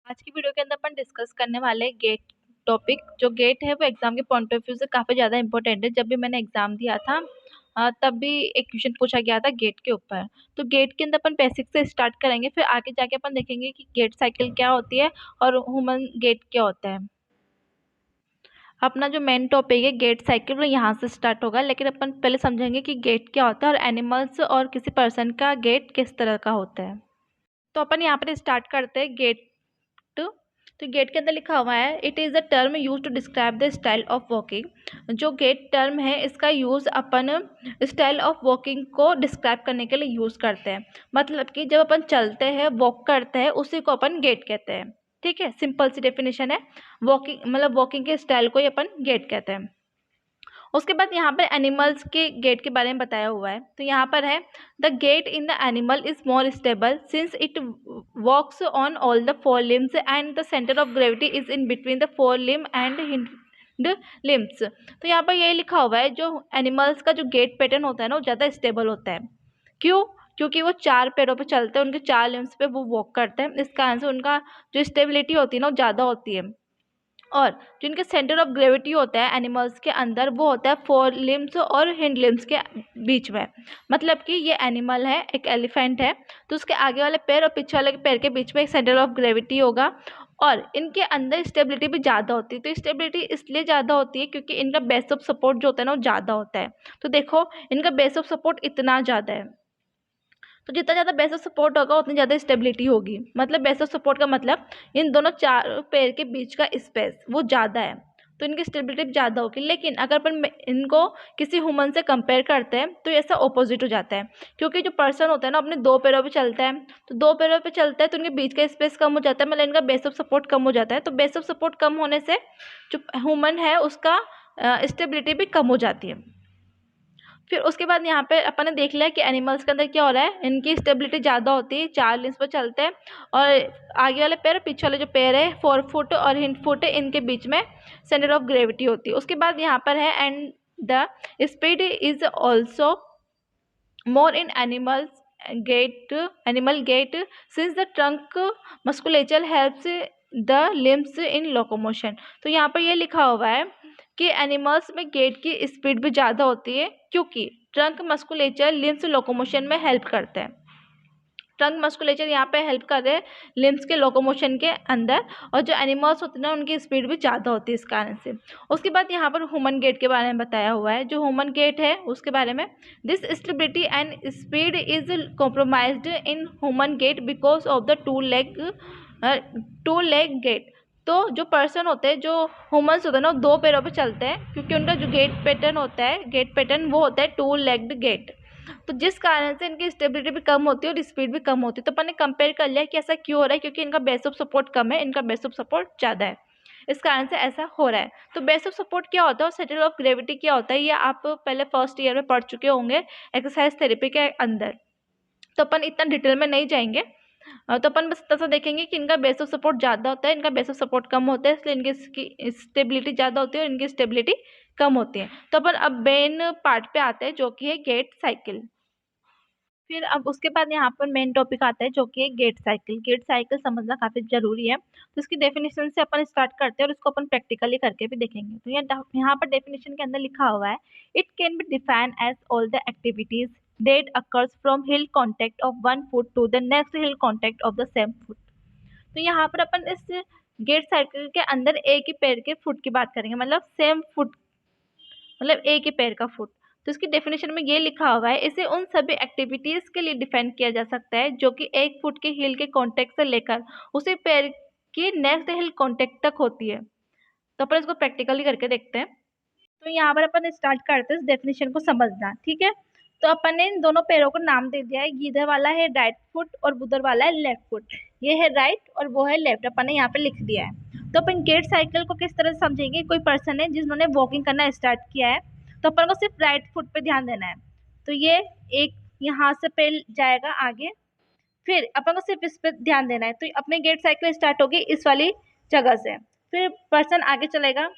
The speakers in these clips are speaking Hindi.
आज की वीडियो के अंदर अपन डिस्कस करने वाले हैं गेट टॉपिक। जो गेट है वो एग्जाम के पॉइंट ऑफ व्यू से काफ़ी ज़्यादा इंपॉर्टेंट है। जब भी मैंने एग्जाम दिया था तब भी एक क्वेश्चन पूछा गया था गेट के ऊपर। तो गेट के अंदर अपन बेसिक से स्टार्ट करेंगे, फिर आगे जाके अपन देखेंगे कि गेट साइकिल क्या होती है और ह्यूमन गेट क्या होता है। अपना जो मेन टॉपिक है गेट साइकिल वो यहाँ से स्टार्ट होगा, लेकिन अपन पहले समझेंगे कि गेट क्या होता है और एनिमल्स और किसी पर्सन का गेट किस तरह का होता है। तो अपन यहाँ पर स्टार्ट करते हैं गेट। तो गेट के अंदर लिखा हुआ है, it is a term use to describe the style of walking. जो गेट टर्म है इसका यूज़ अपन स्टाइल ऑफ वॉकिंग को डिस्क्राइब करने के लिए यूज़ करते हैं। मतलब कि जब अपन चलते हैं, वॉक करते हैं, उसी को अपन गेट कहते हैं। ठीक है, सिंपल सी डेफिनेशन है। वॉकिंग मतलब वॉकिंग के स्टाइल को ही अपन गेट कहते हैं। उसके बाद यहाँ पर एनिमल्स के गेट के बारे में बताया हुआ है। तो यहाँ पर है, the gait in the animal is more stable since it walks on all the four limbs and the centre of gravity is in between the four limb and hind limbs. तो यहाँ पर यही लिखा हुआ है, जो एनिमल्स का जो गेट पैटर्न होता है ना वो ज़्यादा स्टेबल होता है। क्यों? क्योंकि वो चार पैरों पे चलते हैं, उनके चार लिम्स पे वो वॉक करते हैं, इस कारण से उनका जो स्टेबिलिटी होती है ना वो ज़्यादा होती है। और जो इनके सेंटर ऑफ ग्रेविटी होता है एनिमल्स के अंदर, वो होता है फोर लिम्स और हिंड लिम्स के बीच में। मतलब कि ये एनिमल है, एक एलिफेंट है, तो उसके आगे वाले पैर और पीछे वाले पैर के बीच में एक सेंटर ऑफ ग्रेविटी होगा और इनके अंदर स्टेबिलिटी भी ज़्यादा होती है। तो स्टेबिलिटी इसलिए ज़्यादा होती है क्योंकि इनका बेस ऑफ सपोर्ट जो होता है ना वो ज़्यादा होता है। तो देखो, इनका बेस ऑफ सपोर्ट इतना ज़्यादा है, तो जितना ज़्यादा बेस ऑफ सपोर्ट होगा उतनी ज़्यादा स्टेबिलिटी होगी। मतलब बेस ऑफ सपोर्ट का मतलब इन दोनों चार पैर के बीच का स्पेस वो ज़्यादा है, तो इनकी स्टेबिलिटी ज़्यादा होगी। लेकिन अगर अपन इनको किसी ह्यूमन से कंपेयर करते हैं तो ऐसा ऑपोजिट हो जाता है, क्योंकि जो पर्सन होता है ना अपने दो पैरों पे चलता है, तो दो पैरों पे चलता है तो उनके बीच का स्पेस कम हो जाता है, मतलब इनका बेस ऑफ सपोर्ट कम हो जाता है। तो बेस ऑफ सपोर्ट कम होने से जो ह्यूमन है उसका स्टेबिलिटी भी कम हो जाती है। फिर उसके बाद यहाँ पे अपन ने देख लिया कि एनिमल्स के अंदर क्या हो रहा है, इनकी स्टेबिलिटी ज़्यादा होती है, चार लिम्स पर चलते हैं और आगे वाले पैर पीछे वाले जो पैर है फोर फुट और हिंड फुट है, इनके बीच में सेंटर ऑफ ग्रेविटी होती है। उसके बाद यहाँ पर है, and the speed is also more in animal gait since the trunk musculature helps the limbs in locomotion। तो यहाँ पर ये लिखा हुआ है कि एनिमल्स में गेट की स्पीड भी ज़्यादा होती है क्योंकि ट्रंक मस्कुलेचर लिम्स लोकोमोशन में हेल्प करते हैं। ट्रंक मस्कुलेचर यहाँ पे हेल्प कर रहे हैं लिम्स के लोकोमोशन के अंदर, और जो एनिमल्स होते हैं ना उनकी स्पीड भी ज़्यादा होती है इस कारण से। उसके बाद यहाँ पर ह्यूमन गेट के बारे में बताया हुआ है। जो ह्यूमन गेट है उसके बारे में, this stability and speed is compromised in human gait because of the two leg gait. तो जो पर्सन होते हैं, जो ह्यूमन्स होते हैं ना, वो दो पैरों पे चलते हैं क्योंकि उनका जो गेट पैटर्न होता है, गेट पैटर्न वो होता है टू लेग्ड गेट। तो जिस कारण से इनकी स्टेबिलिटी भी कम होती है और स्पीड भी कम होती है। तो अपन ने कंपेयर कर लिया कि ऐसा क्यों हो रहा है, क्योंकि इनका बेस ऑफ सपोर्ट कम है, इनका बेस ऑफ सपोर्ट ज़्यादा है, इस कारण से ऐसा हो रहा है। तो बेस ऑफ सपोर्ट क्या होता है और सेंटर ऑफ ग्रेविटी क्या होता है, ये आप पहले फर्स्ट ईयर में पढ़ चुके होंगे एक्सरसाइज थेरेपी के अंदर, तो अपन इतना डिटेल में नहीं जाएंगे। तो अपन बस इतना सा देखेंगे कि इनका बेस ऑफ सपोर्ट ज़्यादा होता है, इनका बेस ऑफ सपोर्ट कम होता है, इसलिए इनकी स्टेबिलिटी ज़्यादा होती है और इनकी स्टेबिलिटी कम होती है। तो अपन अब मेन पार्ट पे आते हैं जो कि है गेट साइकिल। फिर अब उसके बाद यहाँ पर मेन टॉपिक आता है जो कि है गेट साइकिल। गेट साइकिल समझना काफ़ी ज़रूरी है, तो इसकी डेफिनेशन से अपन स्टार्ट करते हैं और इसको अपन प्रैक्टिकली करके भी देखेंगे। तो यहाँ पर डेफिनेशन के अंदर लिखा हुआ है, it can be define as all the activities that occurs from heel contact of one foot to the next heel contact of the same foot। तो यहाँ पर अपन इस गेट साइकिल के अंदर एक ही पैर के फुट की बात करेंगे, मतलब सेम फुट, मतलब एक ही पैर का फुट। तो इसकी डेफिनेशन में ये लिखा हुआ है, इसे उन सभी एक्टिविटीज़ के लिए डिफाइन किया जा सकता है जो कि एक फुट के हील के कांटेक्ट से लेकर उसी पैर की नेक्स्ट हील कांटेक्ट तक होती है। तो अपन इसको प्रैक्टिकली करके देखते हैं। तो यहाँ पर अपन स्टार्ट करते हैं इस डेफिनेशन को समझना, ठीक है। तो अपन ने इन दोनों पैरों को नाम दे दिया है, इधर वाला है राइट फुट और उधर वाला है लेफ्ट फुट। ये है राइट और वो है लेफ्ट, अपन ने यहाँ पे लिख दिया है। तो अपन गेट साइकिल को किस तरह से समझेंगे, कोई पर्सन है जिन्होंने वॉकिंग करना स्टार्ट किया है, तो अपन को सिर्फ राइट फुट पे ध्यान देना है। तो ये एक यहाँ से पैर जाएगा आगे, फिर अपन को सिर्फ इस पे ध्यान देना है। तो अपने गेट साइकिल स्टार्ट होगी इस वाली जगह से, फिर पर्सन आगे चलेगा,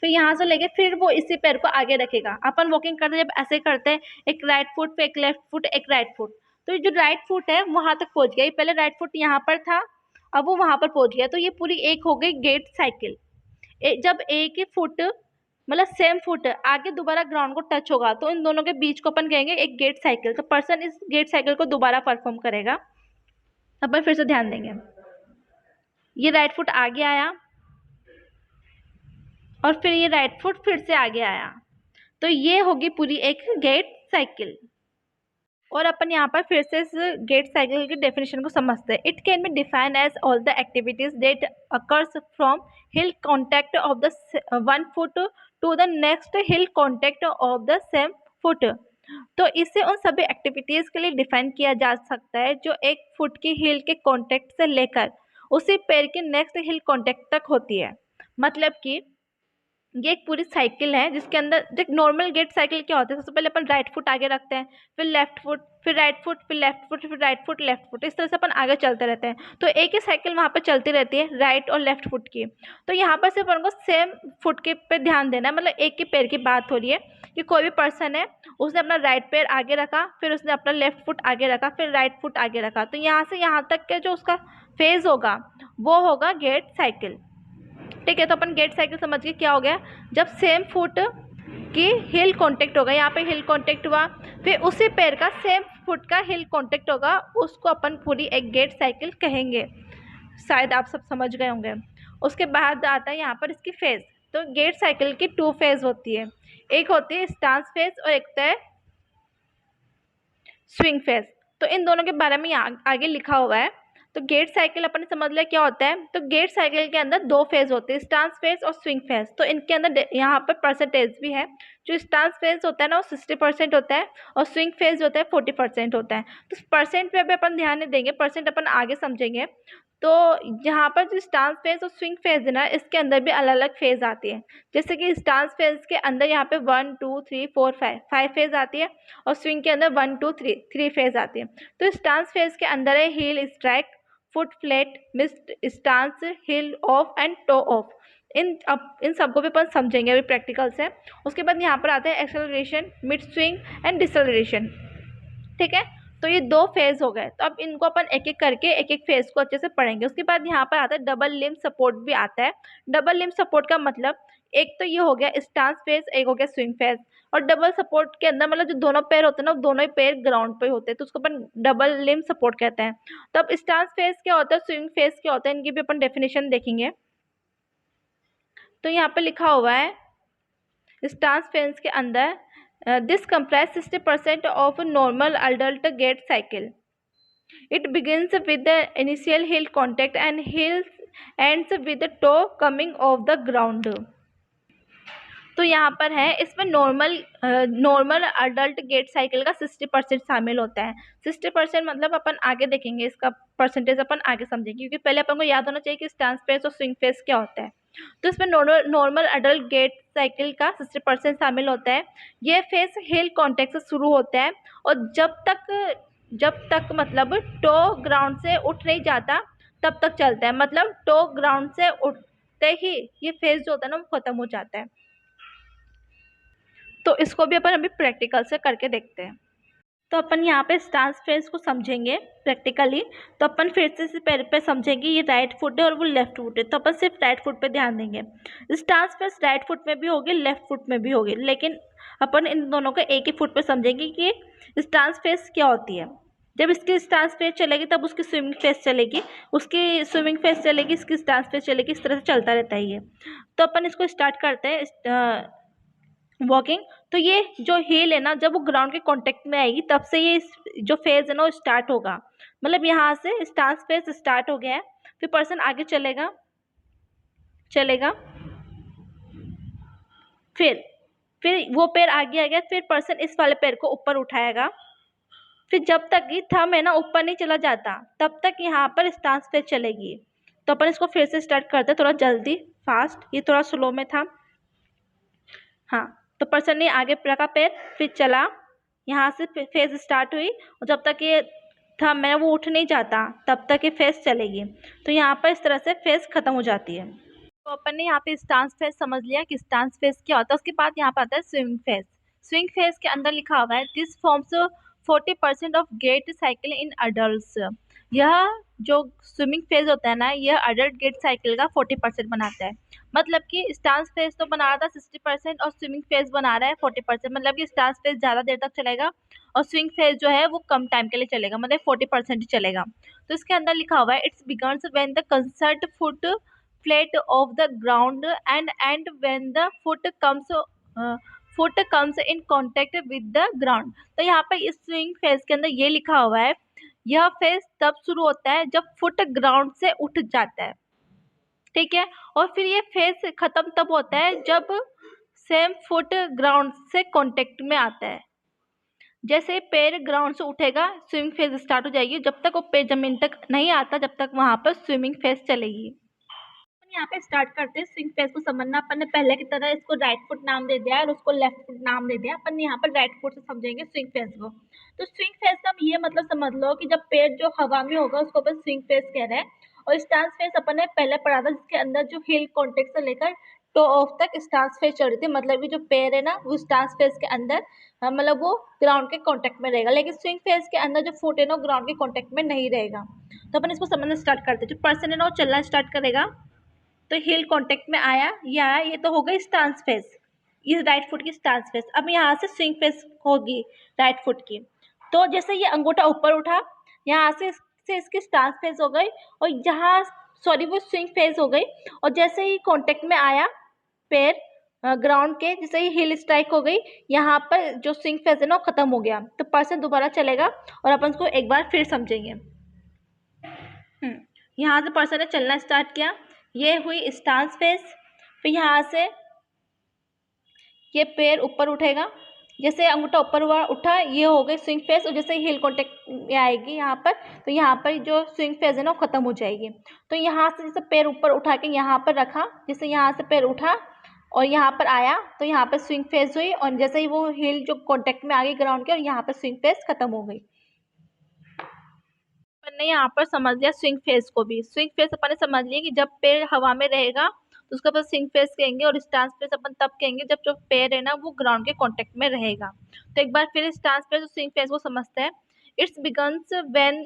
फिर यहाँ से लेके फिर वो इसी पैर को आगे रखेगा। अपन वॉकिंग करते जब ऐसे करते हैं, एक राइट फुट पे एक लेफ्ट फुट एक राइट फुट, तो ये जो राइट फुट है वहां तक पहुंच गया। पहले राइट फुट यहाँ पर था, अब वो वहां पर पहुंच गया, तो ये पूरी एक हो गई गेट साइकिल। जब एक ही फुट मतलब सेम फुट आगे दोबारा ग्राउंड को टच होगा तो इन दोनों के बीच को अपन कहेंगे एक गेट साइकिल। तो पर्सन इस गेट साइकिल को दोबारा परफॉर्म करेगा। अपन फिर से ध्यान देंगे, ये राइट फुट आगे आया और फिर ये राइट फुट फिर से आगे आया, तो ये होगी पूरी एक गेट साइकिल। और अपन यहाँ पर फिर से इस गेट साइकिल की डेफिनेशन को समझते हैं। It can be define as all the activities that occurs from heel contact of the one foot to the next heel contact of the same foot. तो इसे उन सभी एक्टिविटीज के लिए डिफाइन किया जा सकता है जो एक फुट की हील के कॉन्टैक्ट से लेकर उसी पैर के नेक्स्ट हिल कॉन्टैक्ट तक होती है। मतलब कि ये एक पूरी साइकिल है जिसके अंदर एक नॉर्मल गेट साइकिल क्या होता है, सबसे पहले अपन राइट फुट आगे रखते हैं, फिर लेफ्ट फुट, फिर राइट फुट, फिर लेफ्ट फुट, फिर राइट फुट, लेफ्ट फुट, इस तरह से अपन आगे चलते रहते हैं। तो एक ही साइकिल वहाँ पर चलती रहती है राइट और लेफ्ट फुट की। तो यहाँ पर सिर्फ अपन को सेम फुट के पे ध्यान देना है, मतलब एक के पैर की बात हो रही है कि कोई भी पर्सन है उसने अपना राइट पैर आगे रखा, फिर उसने अपना लेफ्ट फुट आगे रखा, फिर राइट फुट आगे रखा, तो यहाँ से यहाँ तक के जो उसका फेज होगा वो होगा गेट साइकिल। ठीक है, तो अपन गेट साइकिल समझ गए क्या हो गया, जब सेम फुट की हिल कांटेक्ट होगा, यहाँ पे हिल कांटेक्ट हुआ, फिर उसी पैर का सेम फुट का हिल कांटेक्ट होगा, उसको अपन पूरी एक गेट साइकिल कहेंगे। शायद आप सब समझ गए होंगे। उसके बाद आता है यहाँ पर इसकी फेज। तो गेट साइकिल की 2 फेज होती है, एक होती है स्टांस फेज और एक होता है स्विंग फेज। तो इन दोनों के बारे में आगे लिखा हुआ है। तो गेट साइकिल अपन ने समझ लिया क्या होता है। तो गेट साइकिल के अंदर 2 फेज होते हैं, स्टांस फेज और स्विंग फेज। तो इनके अंदर यहाँ पर परसेंटेज भी है। जो स्टांस फेज होता है ना वो 60% होता है और स्विंग फेज होता है 40% होता है। तो परसेंट पे भी अपन ध्यान नहीं देंगे, परसेंट अपन आगे समझेंगे। तो यहाँ पर जो स्टांस फेज और स्विंग फेज है ना, इसके अंदर भी अलग अलग फेज आती है। जैसे कि स्टांस फेज के अंदर यहाँ पे 1 2 3 4 5 फेज आती है और स्विंग के अंदर 1 2 3 फेज आती है। तो स्टांस फेज के अंदर है heel strike, foot flat, mid stance, heel off and toe off. इन सबको भी अपन समझेंगे अभी प्रैक्टिकल से। उसके बाद यहाँ पर आता है acceleration, mid swing and deceleration. ठीक है, तो ये 2 फेज हो गए। तो अब इनको अपन एक एक करके एक एक फेज को अच्छे से पढ़ेंगे। उसके बाद यहाँ पर आता है डबल लिम्ब सपोर्ट भी आता है। डबल लिम्ब सपोर्ट का मतलब एक तो ये हो गया स्टांस फेज, एक हो गया स्विंग फेज। और डबल सपोर्ट के अंदर मतलब जो दोनों पैर होते हैं ना, दोनों ही पैर ग्राउंड पे होते हैं, तो उसको अपन डबल लिम्ब सपोर्ट कहते हैं। तो अब स्टांस फेज क्या होता है, स्विंग फेज क्या होता है, इनकी भी अपन डेफिनेशन देखेंगे। तो यहाँ पे लिखा हुआ है स्टांस फेज के अंदर this comprise 60% of normal adult gait cycle. It begins with the initial heel contact and ends with the toe coming off the ground. तो यहाँ पर है इसमें नॉर्मल अडल्ट गेट साइकिल का 60% शामिल होता है। 60% मतलब अपन आगे देखेंगे, इसका परसेंटेज अपन आगे समझेंगे, क्योंकि पहले अपन को याद होना चाहिए कि स्टांस फेज और स्विंग फेज क्या होता है। तो इसमें नॉर्मल अडल्ट गेट साइकिल का 60% शामिल होता है। ये फेज हिल कॉन्टेक्ट से शुरू होता है और जब तक मतलब टो ग्राउंड से उठ नहीं जाता तब तक चलता है। मतलब टो ग्राउंड से उठते ही ये फेज जो होता है ना वो खत्म हो जाता है। तो इसको भी अपन अभी प्रैक्टिकल से करके देखते हैं। तो अपन यहाँ पे स्टांस फेज को समझेंगे प्रैक्टिकली। तो अपन फिर से इस पैर पे समझेंगे ये राइट फुट है और वो लेफ्ट फुट है, तो अपन सिर्फ राइट फुट पे ध्यान देंगे। स्टांस फेज राइट फुट में भी होगी, लेफ्ट फुट में भी होगी, लेकिन अपन इन दोनों को एक ही फुट पे समझेंगे कि स्टांस फेज क्या होती है। जब इसकी स्टांस फेज चलेगी तब उसकी स्विमिंग फेज चलेगी, उसकी स्विमिंग फेज चलेगी, इसकी स्टांस फेज चलेगी, इस तरह से चलता रहता है ये। तो अपन इसको स्टार्ट करते हैं वॉकिंग। तो ये जो हील है ना, जब वो ग्राउंड के कांटेक्ट में आएगी तब से ये जो फेज है ना वो स्टार्ट होगा। मतलब यहाँ से स्टांस फेज स्टार्ट हो गया है, फिर पर्सन आगे चलेगा, फिर वो पैर आगे आ गया, फिर पर्सन इस वाले पैर को ऊपर उठाएगा, फिर जब तक ये थंब है ना ऊपर नहीं चला जाता तब तक यहाँ पर स्टांस फेज चलेगी। तो अपन इसको फिर से स्टार्ट करते हैं, थोड़ा जल्दी फास्ट, ये थोड़ा स्लो में था। हाँ, तो पर्सन ने आगे रखा पैर, फिर चला, यहाँ से फेज स्टार्ट हुई और जब तक ये थंब है वो उठ नहीं जाता तब तक ये फेज चलेगी। तो यहाँ पर इस तरह से फेज खत्म हो जाती है। तो अपन ने यहाँ पे स्टांस फेज समझ लिया कि स्टांस फेज क्या होता है। उसके बाद यहाँ पर आता है स्विंग फेज। स्विंग फेज के अंदर लिखा हुआ है this forms 40% of gait cycle in adults. यह जो स्विमिंग फेज होता है ना, यह अडल्ट गेट साइकिल का 40% बनाता है। मतलब कि स्टांस फेज तो बना रहा था 60% और स्विमिंग फेज बना रहा है 40%। मतलब कि स्टांस फेज ज़्यादा देर तक चलेगा और स्विंग फेज जो है वो कम टाइम के लिए चलेगा, मतलब 40% ही चलेगा। तो इसके अंदर लिखा हुआ है it's begins when the concert foot flat of the ground and when the foot comes in contact with the ground. तो यहाँ पर इस स्विंग फेज के अंदर ये लिखा हुआ है, यह फेज तब शुरू होता है जब फुट ग्राउंड से उठ जाता है, ठीक है। और फिर ये फेज खत्म तब होता है जब सेम फुट ग्राउंड से कांटेक्ट में आता है। जैसे पैर ग्राउंड से उठेगा स्विमिंग फेज स्टार्ट हो जाएगी, जब तक वो पैर जमीन तक नहीं आता जब तक वहां पर स्विमिंग फेज चलेगी। यहाँ पे स्टार्ट करते हैं स्विंग फेज को समझना। अपन ने पहले की तरह इसको राइट फुट नाम दे दिया और उसको लेफ्ट फुट नाम दे दिया। अपन यहाँ पर राइट फुट से समझेंगे स्विंग फेज को। तो स्विंग फेज का ये मतलब समझ लो कि जब पैर जो हवा में होगा उसको अपन स्विंग फेज कह रहे हैं। और स्टांस फेज अपन ने पहले पढ़ा था जिसके अंदर जो हील कॉन्टेक्ट से लेकर टो ऑफ तक स्टांस फेज चढ़ी थी। मतलब कि जो पैर है ना वो स्टांस फेज के अंदर मतलब वो ग्राउंड के कॉन्टेक्ट में रहेगा, लेकिन स्विंग फेज के अंदर जो फुट है ना ग्राउंड के कॉन्टेक्ट में नहीं रहेगा। तो अपन इसको समझना स्टार्ट करते हैं। जो पर्सन है ना वो चलना स्टार्ट करेगा तो हील कांटेक्ट में आया, ये आया, ये तो हो गई स्टांस फेज, ये राइट फुट की स्टांस फेज। अब यहाँ से स्विंग फेज होगी राइट फुट की। तो जैसे ये अंगूठा ऊपर उठा, यहाँ से इसकी स्टांस फेज हो गई और यहाँ सॉरी वो स्विंग फेज हो गई। और जैसे ही कांटेक्ट में आया पैर ग्राउंड के, जैसे ही हील स्ट्राइक हो गई, यहाँ पर जो स्विंग फेज है ना वो खत्म हो गया। तो पर्सन दोबारा चलेगा और अपन उसको एक बार फिर समझेंगे। यहाँ से पर्सन ने चलना स्टार्ट किया, ये हुई स्टांस फेज। फिर यहाँ से ये पैर ऊपर उठेगा, जैसे अंगूठा ऊपर हुआ उठा, ये हो गई स्विंग फेज। और जैसे हील कांटेक्ट में आएगी यहाँ पर, तो यहाँ पर जो स्विंग फेज है ना वो खत्म हो जाएगी। तो यहाँ से जैसे पैर ऊपर उठा के यहाँ पर रखा, जैसे यहाँ से पैर उठा और यहाँ पर आया तो यहाँ पर स्विंग फेज हुई। और जैसे ही वो हील जो कांटेक्ट में आ गई ग्राउंड के, और यहाँ पर स्विंग फेज खत्म हो गई। अपन ने यहाँ पर समझ लिया स्विंग फेज को भी। स्विंग फेज अपन ने समझ लिया कि जब पैर हवा में रहेगा तो उसको अपन स्विंग फेज कहेंगे, और स्टांस फेज अपन तब कहेंगे जब जो पैर है ना वो ग्राउंड के कांटेक्ट में रहेगा। तो एक बार फिर स्टांस फेज और स्विंग फेज को समझते हैं। It's begins when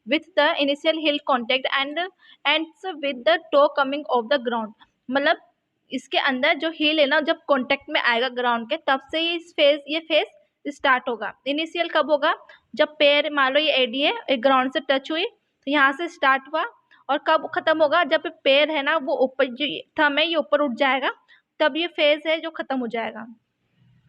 with the initial heel contact and ends with the toe coming off the ground। मतलब इसके अंदर जो हील है ना जब कांटेक्ट में आएगा ग्राउंड के, तब से ही ये फेज स्टार्ट होगा। इनिशियल कब होगा, जब पैर मान लो ये एडी है एक ग्राउंड से टच हुई तो यहाँ से स्टार्ट हुआ। और कब खत्म होगा, जब पैर है ना वो ऊपर, जो थंब है ये ऊपर उठ जाएगा, तब ये फेज है जो खत्म हो जाएगा,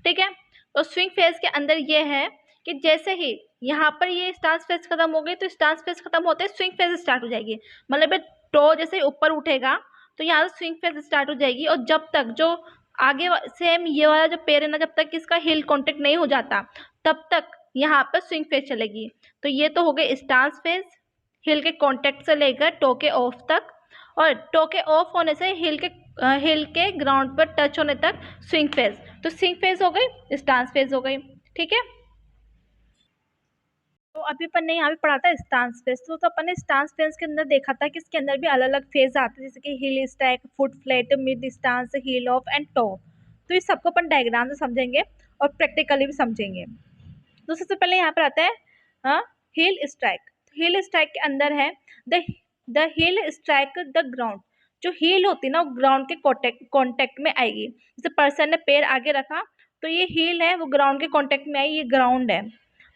ठीक है। तो स्विंग फेज के अंदर ये है कि जैसे ही यहाँ पर ये स्टांस फेज खत्म हो गई तो स्टांस फेज खत्म होते ही स्विंग फेज स्टार्ट हो जाएगी। मतलब टो जैसे ऊपर उठेगा तो यहाँ से स्विंग फेज स्टार्ट हो जाएगी। और जब तक जो आगे सेम ये वाला जो पैर है ना, जब तक इसका हील कांटेक्ट नहीं हो जाता तब तक यहाँ पर स्विंग फेज चलेगी। तो ये तो हो गई स्टांस फेज, हील के कांटेक्ट से लेकर टो के ऑफ तक, और टो के ऑफ होने से हील के ग्राउंड पर टच होने तक स्विंग फेज। तो स्विंग फेज हो गई, स्टांस फेज हो गई, ठीक है। तो अभी अपन ने यहाँ पे पढ़ा था स्टांस फेज। तो अपन ने स्टांस फेज के अंदर देखा था कि इसके अंदर भी अलग अलग फेज आते हैं, जैसे कि heel strike, foot flat, mid stance, heel off and toe. तो इस सबको अपन डायग्राम से समझेंगे और प्रैक्टिकली भी समझेंगे। तो सबसे पहले यहाँ पर आता है हील स्ट्राइक। हील स्ट्राइक के अंदर है the heal strike the ground. जो हील होती है ना वो ग्राउंड के कॉन्टेक्ट में आएगी। जैसे पर्सन ने पैर आगे रखा तो ये हील है वो ग्राउंड के कॉन्टेक्ट में आई, ये ग्राउंड है।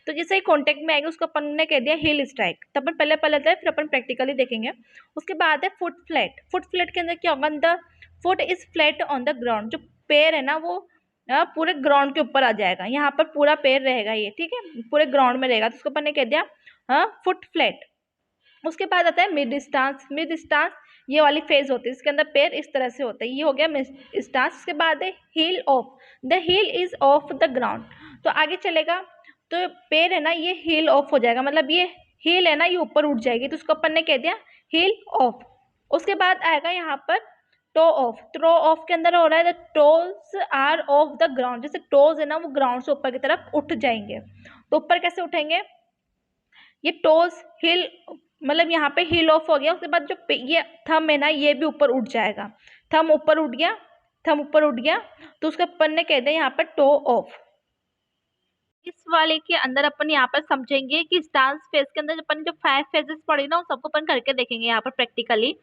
तो जैसे ही कॉन्टेक्ट में आएगी उसको अपन ने कह दिया हील स्ट्राइक। तो अपन पहले है फिर अपन प्रैक्टिकली देखेंगे। उसके बाद है फुट फ्लैट। फुट फ्लैट के अंदर क्या होगा, the foot is flat on the ground. जो पैर है ना वो पूरे ग्राउंड के ऊपर आ जाएगा, यहाँ पर पूरा पैर रहेगा ये, ठीक है, पूरे ग्राउंड में रहेगा। तो उसको अपन ने कह दिया फुट फ्लैट। उसके बाद आता है मिड स्टांस। मिड स्टांस ये वाली फेज होती है, इसके अंदर पैर इस तरह से होता है, ये हो गया मिड स्टांस। उसके बाद है heel off. The heel is off the ground. तो आगे चलेगा तो पैर है ना ये हील ऑफ हो जाएगा, मतलब ये हील है ना ये ऊपर उठ जाएगी, तो उसको अपन ने कह दिया हील ऑफ। उसके बाद आएगा यहाँ पर टो ऑफ। टो ऑफ के अंदर हो रहा है the toes are off the ground. जैसे टोज है ना वो ग्राउंड से ऊपर की तरफ उठ जाएंगे। तो ऊपर कैसे उठेंगे, ये टोज हील, मतलब यहाँ पे हील ऑफ हो गया। उसके बाद जो ये थंब है ना ये भी ऊपर उठ जाएगा, थंब ऊपर उठ गया, थंब ऊपर उठ गया, तो उसके अपन ने कह दिया यहाँ पर टो ऑफ। इस वाले के अंदर अपन यहाँ पर समझेंगे कि डांस फेज के अंदर अपन जो 5 फेजेस पढ़ी ना, उन सबको अपन करके देखेंगे यहाँ पर प्रैक्टिकली।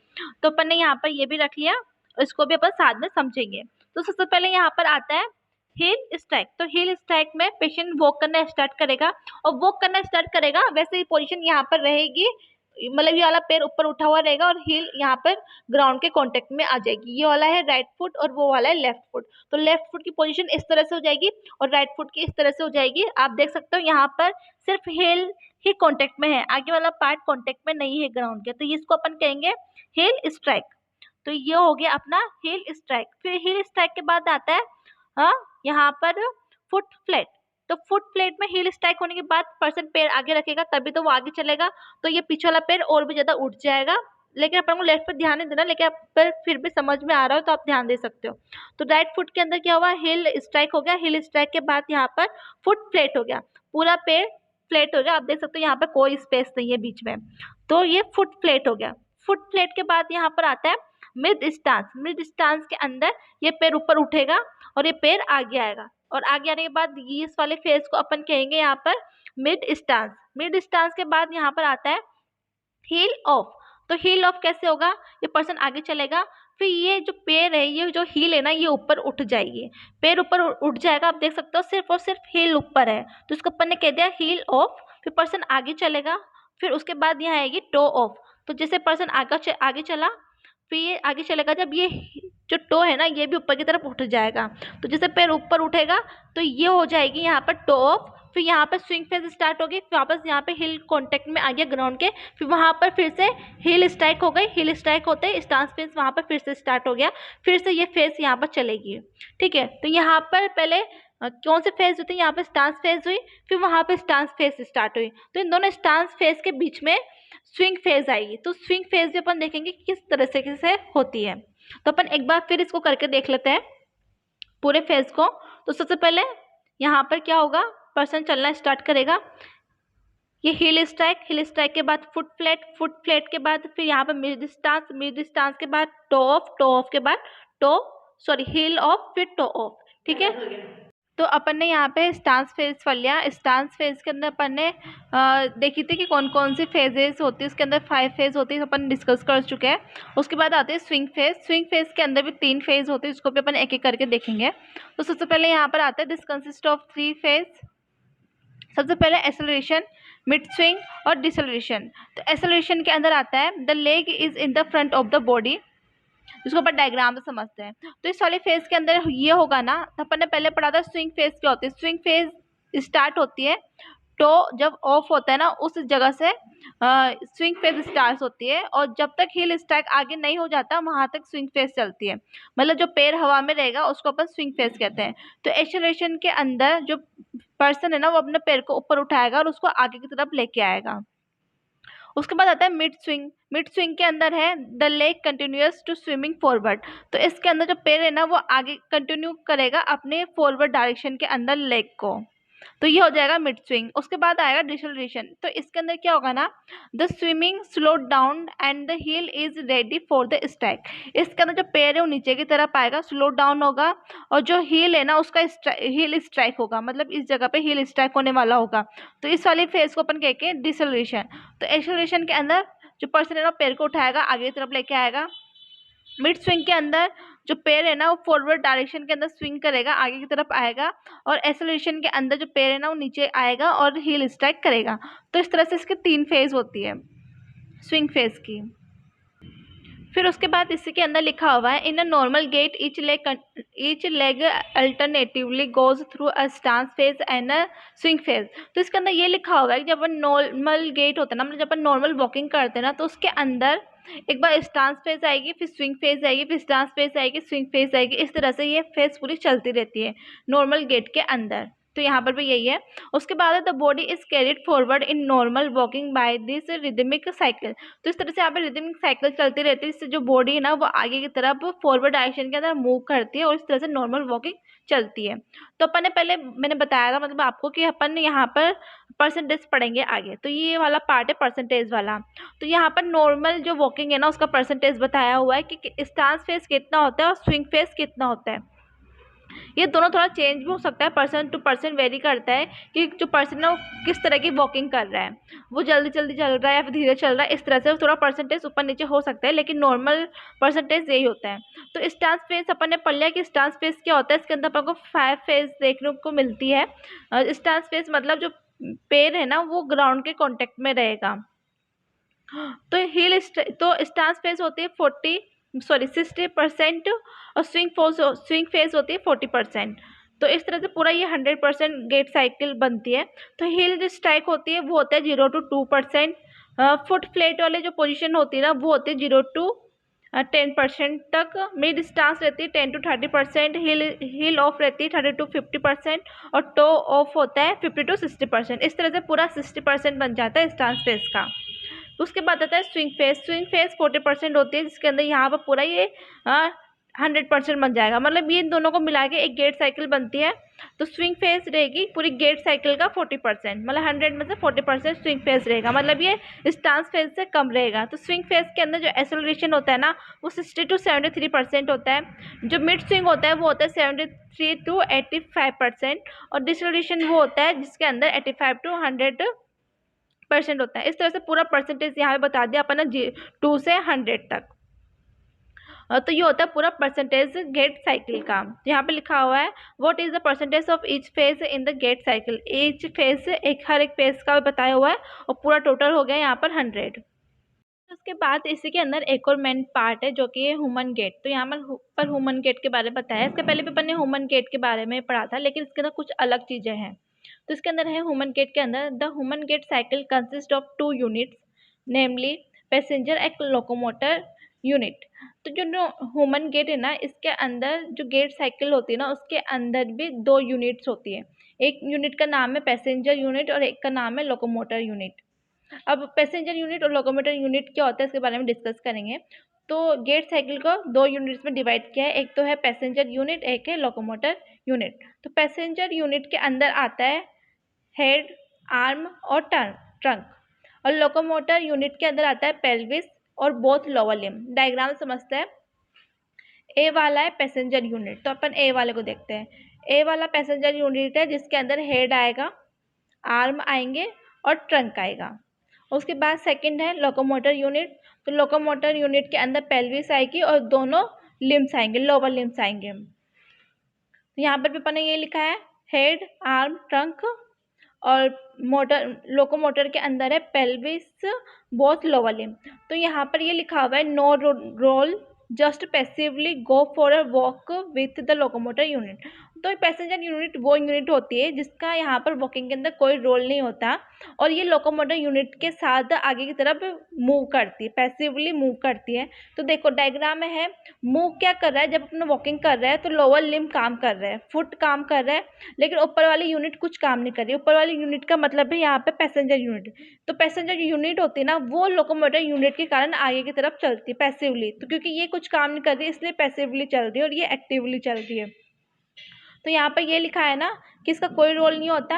तो अपन ने यहाँ पर ये भी रख लिया, इसको भी अपन साथ में समझेंगे। तो सबसे पहले यहाँ पर आता है हील स्ट्राइक। तो हील स्ट्राइक में पेशेंट वॉक करना स्टार्ट करेगा, और वॉक करना स्टार्ट करेगा वैसे ही पोजीशन यहाँ पर रहेगी, मतलब ये वाला पैर ऊपर उठा हुआ रहेगा और हील यहाँ पर ग्राउंड के कांटेक्ट में आ जाएगी। ये वाला है राइट फुट और वो वाला है लेफ्ट फुट। तो लेफ्ट फुट की पोजीशन इस तरह से हो जाएगी और राइट फुट की इस तरह से हो जाएगी। आप देख सकते हो यहाँ पर सिर्फ हील ही कांटेक्ट में है, आगे वाला पार्ट कांटेक्ट में नहीं है ग्राउंड के। तो इसको अपन कहेंगे हील स्ट्राइक। तो ये हो गया अपना हील स्ट्राइक। फिर हील स्ट्राइक के बाद आता है यहाँ पर फुट फ्लैट। तो फुट प्लेट में हील स्ट्राइक होने के बाद पर्सन पैर आगे रखेगा तभी तो वो आगे चलेगा, तो ये पीछे वाला पैर और भी ज्यादा उठ जाएगा। लेकिन अपन को लेफ्ट पर ध्यान नहीं देना, लेकिन आप पर फिर भी समझ में आ रहा हो तो आप ध्यान दे सकते हो। तो राइट फुट के अंदर क्या हुआ, हील स्ट्राइक हो गया। हील स्ट्राइक के बाद यहाँ पर फुट फ्लैट हो गया, पूरा पैर फ्लैट हो गया। आप देख सकते हो यहाँ पर कोई स्पेस नहीं है बीच में, तो ये फुट फ्लैट हो गया। फुट फ्लैट के बाद यहाँ पर आता है मिड स्टांस। मिड स्टांस के अंदर ये पैर ऊपर उठेगा और ये पैर आगे आएगा, और आगे आने के बाद ये इस वाले फेज को अपन कहेंगे यहाँ पर मिड स्टांस। मिड स्टांस के बाद यहाँ पर आता है हील ऑफ। तो हील ऑफ कैसे होगा, ये पर्सन आगे चलेगा, फिर ये जो पैर है, ये जो हील है ना, ये ऊपर उठ जाएगी, पैर ऊपर उठ जाएगा। आप देख सकते हो सिर्फ और सिर्फ हील ऊपर है, तो इसको अपन ने कह दिया हील ऑफ। फिर पर्सन आगे चलेगा, फिर उसके बाद यहाँ आएगी टो ऑफ। तो जैसे पर्सन आगे चला, फिर ये आगे चलेगा, जब ये जो टो है ना, ये भी ऊपर की तरफ उठ जाएगा। तो जैसे पैर ऊपर उठेगा तो ये हो जाएगी यहाँ पर टो ऑफ। फिर यहाँ पर स्विंग फेज स्टार्ट होगी, वापस यहाँ पे हिल कांटेक्ट में आ गया ग्राउंड के, फिर वहाँ पर फिर से हिल स्ट्राइक हो गई। हिल स्ट्राइक होते ही स्टांस फेज वहाँ पर फिर से स्टार्ट हो गया, फिर से ये फेज यहाँ पर चलेगी। ठीक है, तो यहाँ पर पहले कौन से फेज होते हैं, यहाँ पे स्टांस फेज हुई, फिर वहाँ पे स्टांस फेज स्टार्ट हुई। तो इन दोनों स्टांस फेज के बीच में स्विंग फेज आएगी। तो स्विंग फेज भी अपन देखेंगे किस तरह से होती है। तो अपन एक बार फिर इसको करके देख लेते हैं पूरे फेज को। तो सबसे पहले यहाँ पर क्या होगा, पर्सन चलना स्टार्ट करेगा, ये हील स्ट्राइक के बाद फुट फ्लैट के बाद फिर यहाँ पर मिड स्टांस के बाद टो ऑफ के बाद हील ऑफ, फिर टो ऑफ। ठीक है, तो अपन ने यहाँ पे स्टांस फेज पढ़ लिया। स्टांस फेज के अंदर अपन ने देखी थी कि कौन कौन सी फेजेस होती है, उसके अंदर 5 फेज होती है, अपन डिस्कस कर चुके हैं। उसके बाद आते हैं स्विंग फेज। स्विंग फेज के अंदर भी 3 फेज होते हैं, इसको भी अपन एक एक करके देखेंगे। तो सबसे पहले यहाँ पर आता है दिस कंसिस्ट ऑफ 3 फेज। सबसे पहले एक्सेलरेशन, मिड स्विंग और डिसेलरेशन। तो एक्सेलरेशन के अंदर आता है the leg is in the front of the body, जिसको अपन डायग्राम से समझते हैं। तो इस वाले फेज के अंदर ये होगा ना, तो अपन ने पहले पढ़ा था स्विंग फेज क्या होती है। स्विंग फेज स्टार्ट होती है, टो जब ऑफ होता है ना, उस जगह से स्विंग फेज स्टार्ट होती है, और जब तक हील स्ट्राइक आगे नहीं हो जाता वहां तक स्विंग फेज चलती है। मतलब जो पैर हवा में रहेगा उसको अपन स्विंग फेज कहते हैं। तो एक्सेलरेशन के अंदर जो पर्सन है ना, वो अपने पैर को ऊपर उठाएगा और उसको आगे की तरफ लेके आएगा। उसके बाद आता है मिड स्विंग। मिड स्विंग के अंदर है the leg continuous to swimming forward. तो इसके अंदर जो पैर है ना, वो आगे कंटिन्यू करेगा अपने फॉरवर्ड डायरेक्शन के अंदर लेग को, तो ये हो जाएगा मिड स्विंग। उसके बाद आएगा डिसेलरेशन। तो इसके अंदर क्या होगा ना, the swimming slow down and the heel is ready for the strike. इसके अंदर जो पैर है वो नीचे की तरफ आएगा, स्लो डाउन होगा, और जो हील है ना उसका हील स्ट्राइक होगा, मतलब इस जगह पे हील स्ट्राइक होने वाला होगा। तो इस वाली फेज को अपन कह के डिसेलरेशन। तो एक्सेलरेशन के अंदर जो पर्सन है ना पैर को उठाएगा, आगे की तरफ लेके आएगा। मिड स्विंग के अंदर जो पैर है ना वो फॉरवर्ड डायरेक्शन के अंदर स्विंग करेगा, आगे की तरफ आएगा, और एक्सेलरेशन के अंदर जो पैर है ना वो नीचे आएगा और हील स्ट्राइक करेगा। तो इस तरह से इसके 3 फेज होती है स्विंग फेज की। फिर उसके बाद इसी के अंदर लिखा हुआ है in a normal gait each leg alternatively goes through a stance phase and a swing phase. तो इसके अंदर ये लिखा हुआ है कि जब अपन नॉर्मल गेट होता है ना, मतलब जब अपन नॉर्मल वॉकिंग करते हैं ना, तो उसके अंदर एक बार स्टांस फेज आएगी, फिर स्विंग फेज आएगी, फिर स्टांस फेज आएगी, स्विंग फेज आएगी। इस तरह से ये फेज पूरी चलती रहती है नॉर्मल गेट के अंदर। तो यहाँ पर भी यही है। उसके बाद the body is carried forward in normal walking by this rhythmic cycle. तो इस तरह से यहाँ पर रिदमिक साइकिल चलती रहती है, इससे जो बॉडी है ना वो आगे की तरफ फॉरवर्ड डायरेक्शन के अंदर मूव करती है, और इस तरह से नॉर्मल वॉकिंग चलती है। तो अपन ने पहले मैंने बताया था मतलब आपको कि अपन यहाँ पर परसेंटेज पढ़ेंगे आगे। तो ये वाला पार्ट है परसेंटेज वाला। तो यहाँ पर नॉर्मल जो वॉकिंग है ना उसका परसेंटेज बताया हुआ है कि स्टांस फेज कितना होता है और स्विंग फेज कितना होता है। ये दोनों थोड़ा चेंज भी हो सकता है, पर्सन टू पर्सन वेरी करता है कि जो पर्सन है वो किस तरह की वॉकिंग कर रहा है, वो जल्दी जल्दी चल रहा है या फिर धीरे चल रहा है, इस तरह से थोड़ा परसेंटेज ऊपर नीचे हो सकता है, लेकिन नॉर्मल परसेंटेज यही होता है। तो स्टांस फेज अपन ने पढ़ लिया कि स्टांस फेज क्या होता है। इसके अंदर अपन को 5 फेज देखने को मिलती है। स्टांस फेज मतलब जो पैर है ना वो ग्राउंड के कॉन्टेक्ट में रहेगा। तो स्टांस फेज होती है 60% और स्विंग फेज होती है 40%। तो इस तरह से पूरा ये 100% गेट साइकिल बनती है। तो हील जो स्ट्राइक होती है वो होता है 0 to 2%। फुट फ्लैट वाले जो पोजीशन होती है ना वो होती है 0 to 10% तक। मिड स्टांस रहती है 10 to 30%। हील ऑफ रहती है 30 to 50% और टो ऑफ होता है 50 to 60%। इस तरह से पूरा 60% बन जाता है स्टांस फेस का। उसके बाद आता है स्विंग फेस 40% होती है, जिसके अंदर यहाँ पर पूरा ये 100% बन जाएगा। मतलब ये इन दोनों को मिला के एक गेट साइकिल बनती है। तो स्विंग फेस रहेगी पूरी गेट साइकिल का 40%, मतलब 100 में से 40% स्विंग फेस रहेगा, मतलब ये स्टांस फेस से कम रहेगा। तो स्विंग फेस के अंदर जो एक्सेलरेशन होता है ना वो 60 to 73% होता है। जो मिड स्विंग होता है वो होता है 73 to 85% और डिसलेशन वो होता है जिसके अंदर 85 to 100% होता है। इस तरह से पूरा परसेंटेज यहाँ पे बता दिया अपन ने 2 से 100 तक। तो ये होता है पूरा परसेंटेज गेट साइकिल का। यहाँ पे लिखा हुआ है what is the percentage of each phase in the gait cycle. Each phase हर एक फेज का बताया हुआ है और पूरा टोटल हो गया यहाँ पर 100। उसके बाद इसी के अंदर एक और मेन पार्ट है जो कि है ह्यूमन गेट। तो यहाँ पर ह्यूमन गेट के बारे में बताया। इसके पहले भी अपन ने ह्यूमन गेट के बारे में पढ़ा था, लेकिन इसके अंदर कुछ अलग चीज़ें हैं। तो इसके अंदर है ह्यूमन गेट के अंदर the human gait cycle consist of 2 units namely passenger एक लोकोमोटर यूनिट। तो जो ह्यूमन गेट है ना इसके अंदर जो गेट साइकिल होती है ना उसके अंदर भी 2 यूनिट्स होती है। एक यूनिट का नाम है पैसेंजर यूनिट और एक का नाम है लोकोमोटर यूनिट। अब पैसेंजर यूनिट और लोकोमोटर यूनिट क्या होता है इसके बारे में डिस्कस करेंगे। तो गेट साइकिल को 2 यूनिट्स में डिवाइड किया है, एक तो है पैसेंजर यूनिट, एक है लोकोमोटर यूनिट। तो पैसेंजर यूनिट के अंदर आता है हेड, आर्म और ट्रंक, और लोकोमोटर यूनिट के अंदर आता है पेल्विस और बोथ लोअर लिम्ब। डायग्राम समझते हैं। ए वाला है पैसेंजर यूनिट, तो अपन ए वाले को देखते हैं। ए वाला पैसेंजर यूनिट है जिसके अंदर हेड आएगा, आर्म आएंगे और ट्रंक आएगा। उसके बाद सेकंड है लोकोमोटर यूनिट। तो लोकोमोटर यूनिट के अंदर पेल्विस आएगी और दोनों लिम्स आएंगे, लोअर लिम्स आएंगे। तो यहाँ पर भी अपन ने ये लिखा है हेड, आर्म, ट्रंक, और लोकोमोटर के अंदर है पेल्विस, बोथ लोअर लिम्ब। तो यहाँ पर ये लिखा हुआ है no role, just passively go for a walk with the locomotor unit. तो पैसेंजर यूनिट वो यूनिट होती है जिसका यहाँ पर वॉकिंग के अंदर कोई रोल नहीं होता और ये लोकोमोटर यूनिट के साथ आगे की तरफ मूव करती है, पैसिवली मूव करती है। तो देखो डायग्राम में है मूव क्या कर रहा है, जब अपना वॉकिंग कर रहा है तो लोअर लिम्ब काम कर रहा है, फुट काम कर रहा है, लेकिन ऊपर वाली यूनिट कुछ काम नहीं कर रही। ऊपर वाली यूनिट का मतलब है यहाँ पे पैसेंजर यूनिट। तो पैसेंजर यूनिट होती है ना वो लोकोमोटर यूनिट के कारण आगे की तरफ चलती है पैसिवली। तो क्योंकि ये कुछ काम नहीं कर रही इसलिए पैसिवली चल रही है और ये एक्टिवली चल रही है। तो यहाँ पर ये लिखा है ना कि इसका कोई रोल नहीं होता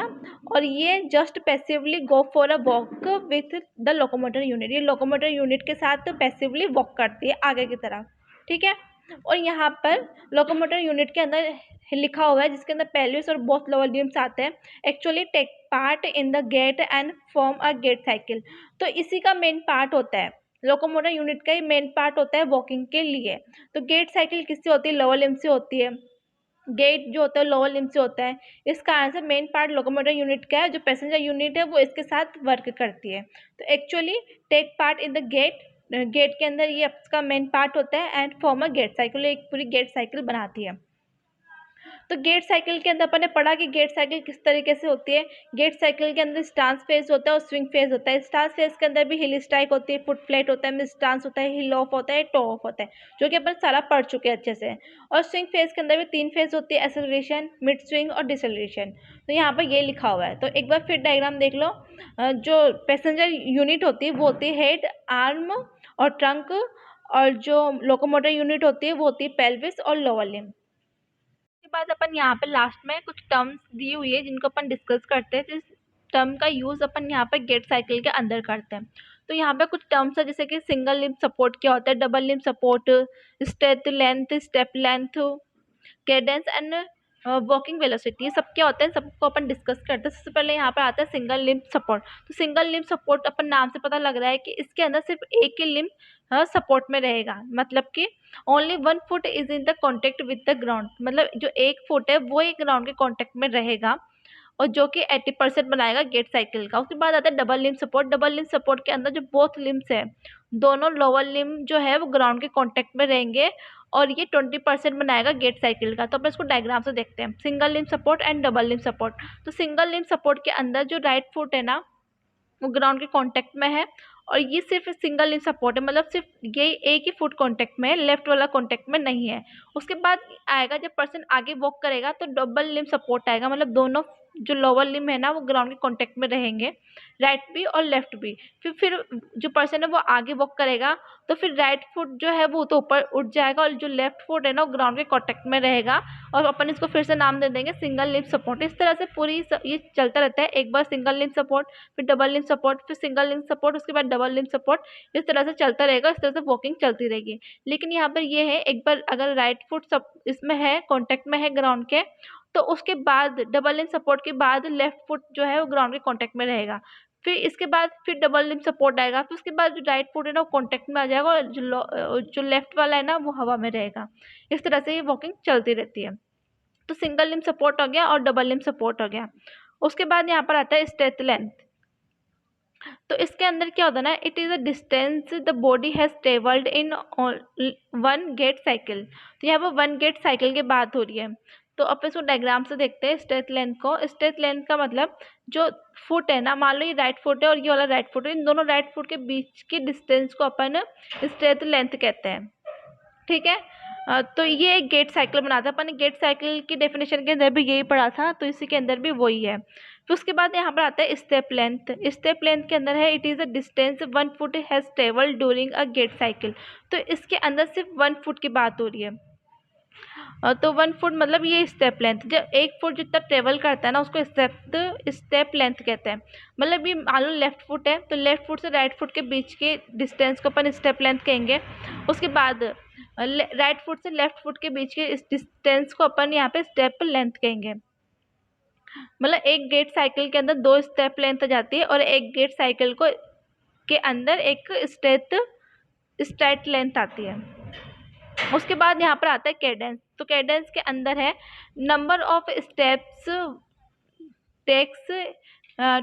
और ये just passively go for a walk with the locomotor unit. ये लोकोमोटर यूनिट के साथ पैसिवली वॉक करती है आगे की तरफ, ठीक है। और यहाँ पर लोकोमोटर यूनिट के अंदर लिखा हुआ है जिसके अंदर पेल्विस और बोथ लोअर लिम्स आते हैं, actually take part in the gait and form a gait cycle. तो इसी का मेन पार्ट होता है, लोकोमोटर यूनिट का ही मेन पार्ट होता है वॉकिंग के लिए। तो गेट साइकिल किससे होती है, लोअर लिम्ब से होती है। गेट जो होता है लोअर लिम्ब से होता है। इस कारण से मेन पार्ट लोकोमोटर यूनिट का है, जो पैसेंजर यूनिट है वो इसके साथ वर्क करती है। तो actually take part in the gait के अंदर ये इसका मेन पार्ट होता है and form a gait cycle, एक पूरी गेट साइकिल बनाती है। तो गेट साइकिल के अंदर अपन ने पढ़ा कि गेट साइकिल किस तरीके से होती है। गेट साइकिल के अंदर स्टांस फेज होता है और स्विंग फेज होता है। स्टांस फेज के अंदर भी हिल स्ट्राइक होती है, फुट फ्लैट होता है, मिड स्टांस होता है, हिल ऑफ होता है, टो ऑफ होता है, जो कि अपन सारा पढ़ चुके हैं अच्छे से। और स्विंग फेज के अंदर भी 3 फेज होती है, एक्सेलरेशन, मिड स्विंग और डिसलेशन। तो यहाँ पर ये लिखा हुआ है। तो एक बार फिर डायग्राम देख लो। जो पैसेंजर यूनिट होती है वो होती है हेड, आर्म और ट्रंक, और जो लोकोमोटर यूनिट होती है वो होती है पेल्विस और लोअर लिम्ब। के बाद अपन यहाँ पे लास्ट में कुछ टर्म्स दी हुई है जिनको अपन डिस्कस करते हैं। जिस टर्म का यूज़ अपन यहाँ पे गेट साइकिल के अंदर करते हैं। तो यहाँ पे कुछ टर्म्स है जैसे कि सिंगल लिम्ब सपोर्ट क्या होता है, double limb support, step length, Cadence and walking velocity, सब क्या होते हैं, सबको अपन डिस्कस करते हैं। सबसे पहले यहाँ पर आता है सिंगल लिम्ब सपोर्ट। तो सिंगल लिम्ब सपोर्ट अपन नाम से पता लग रहा है कि इसके अंदर सिर्फ एक ही लिम्ब सपोर्ट में रहेगा, मतलब कि only 1 foot is in the contact with the ground, मतलब जो 1 फुट है वो ही ग्राउंड के कॉन्टेक्ट में रहेगा, और जो कि 80% बनाएगा गेट साइकिल का। उसके बाद आता है double limb support. Double limb support के अंदर जो बोथ लिम्स है, दोनों लोअर लिम्ब जो है वो ग्राउंड के कॉन्टेक्ट में रहेंगे, और ये 20% बनाएगा गेट साइकिल का। तो अपन इसको डायग्राम से देखते हैं, single limb support and double limb support. तो सिंगल लिम्ब सपोर्ट के अंदर जो राइट फुट है ना वो ग्राउंड के कांटेक्ट में है, और ये सिर्फ सिंगल लिम्ब सपोर्ट है, मतलब सिर्फ ये एक ही फुट कांटेक्ट में है, लेफ्ट वाला कांटेक्ट में नहीं है। उसके बाद आएगा जब पर्सन आगे वॉक करेगा तो डबल लिम्ब सपोर्ट आएगा, मतलब दोनों जो लोअर लिम्ब है ना वो ग्राउंड के कांटेक्ट में रहेंगे, राइट भी और लेफ्ट भी। फिर जो पर्सन है वो आगे वॉक करेगा तो फिर राइट फुट जो है वो तो ऊपर उठ जाएगा, और जो लेफ्ट फुट है ना वो ग्राउंड के कांटेक्ट में रहेगा, और अपन इसको फिर से नाम दे देंगे सिंगल लिम्ब सपोर्ट। इस तरह से पूरी ये चलता रहता है, एक बार सिंगल लिम्ब सपोर्ट, फिर डबल लिम्ब सपोर्ट, फिर सिंगल लिम्ब सपोर्ट, उसके बाद डबल लिम्ब सपोर्ट। इस तरह से चलता रहेगा, इस तरह से वॉकिंग चलती रहेगी। लेकिन यहाँ पर ये है, एक बार अगर राइट फुट सब इसमें है, कांटेक्ट में है ग्राउंड के, तो उसके बाद डबल लिम्ब सपोर्ट के बाद लेफ्ट फुट जो है वो ग्राउंड के कांटेक्ट में रहेगा। फिर इसके बाद फिर डबल लिम्ब सपोर्ट आएगा, फिर उसके बाद जो राइट फुट है ना वो कांटेक्ट में आ जाएगा, और जो लेफ्ट वाला है ना वो हवा में रहेगा। इस तरह से ये वॉकिंग चलती रहती है। तो सिंगल लिम्ब सपोर्ट हो गया और डबल लिम्ब सपोर्ट हो गया। उसके बाद यहाँ पर आता है स्ट्रेच लेंथ। तो इसके अंदर क्या होता है ना, it is a distance the body has travelled in 1 gate cycle. तो यहाँ पर 1 गेट साइकिल की बात हो रही है। तो अब इसको डायग्राम से देखते हैं स्ट्रेच लेंथ को। स्ट्रेच लेंथ का मतलब जो फुट है ना, मान लो ये राइट फुट है और ये वाला राइट फुट है, इन दोनों राइट फुट के बीच की डिस्टेंस को अपन स्ट्रेच लेंथ कहते हैं, ठीक है। तो ये एक गेट साइकिल बनाता है। अपन ने गेट साइकिल की डेफिनेशन के अंदर भी यही पढ़ा था, तो इसी के अंदर भी वही है। फिर उसके बाद यहाँ पर आता है स्टेप लेंथ। स्टेप लेंथ के अंदर है it is a distance 1 foot has travelled during a gait cycle. तो इसके अंदर सिर्फ 1 फुट की बात हो रही है। तो 1 फुट मतलब ये स्टेप लेंथ, जब 1 फुट जितना ट्रेवल करता है ना उसको स्टेप लेंथ कहते हैं। मतलब ये मान लो लेफ्ट फुट है, तो लेफ्ट फुट से राइट फुट के बीच के डिस्टेंस को अपन स्टेप लेंथ कहेंगे। उसके बाद राइट फुट से लेफ्ट फुट के बीच के इस डिस्टेंस को अपन यहाँ पे स्टेप लेंथ कहेंगे। मतलब एक गेट साइकिल के अंदर 2 स्टेप लेंथ आ जाती है, और एक गेट साइकिल को के अंदर एक स्ट्रेट लेंथ आती है। उसके बाद यहाँ पर आता है कैडेंस। तो कैडेंस के अंदर है number of steps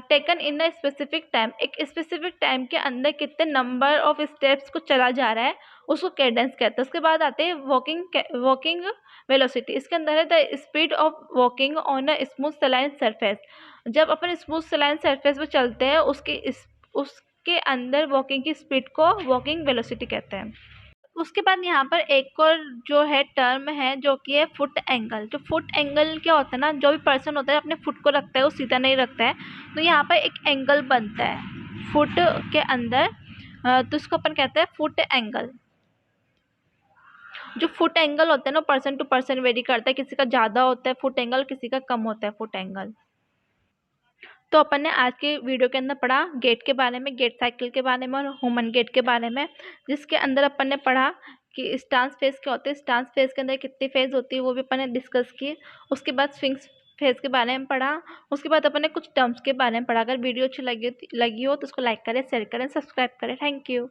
taken in a specific time. एक स्पेसिफिक टाइम के अंदर कितने नंबर ऑफ स्टेप्स को चला जा रहा है उसको कैडेंस कहते हैं। उसके बाद आते हैं वॉकिंग वेलोसिटी। इसके अंदर है the speed of walking on a smooth saline surface. जब अपन स्मूथ सलाइन सरफेस पे चलते हैं उसके अंदर वॉकिंग की स्पीड को वॉकिंग वेलोसिटी कहते हैं। उसके बाद यहाँ पर एक और जो है टर्म है जो कि है फुट एंगल। जो फुट एंगल क्या होता है ना, जो भी पर्सन होता है अपने फुट को रखता है वो सीधा नहीं रखता है, तो यहाँ पर एक एंगल बनता है फुट के अंदर, तो इसको अपन कहते हैं फुट एंगल। जो फुट एंगल होता है ना पर्सन टू पर्सन वेरी करता है, किसी का ज़्यादा होता है फुट एंगल, किसी का कम होता है फुट एंगल। तो अपन ने आज के वीडियो के अंदर पढ़ा गेट के बारे में, गेट साइकिल के बारे में और ह्यूमन गेट के बारे में, जिसके अंदर अपन ने पढ़ा कि स्टांस फेज क्या होते हैं, स्टांस फेज के अंदर कितनी फेज होती है वो भी अपन ने डिस्कस की। उसके बाद स्विंग्स फेज के बारे में पढ़ा। उसके बाद अपन ने कुछ टर्म्स के बारे में पढ़ा। अगर वीडियो अच्छी लगी हो तो उसको लाइक करें, शेयर करें, सब्सक्राइब करें। Thank you.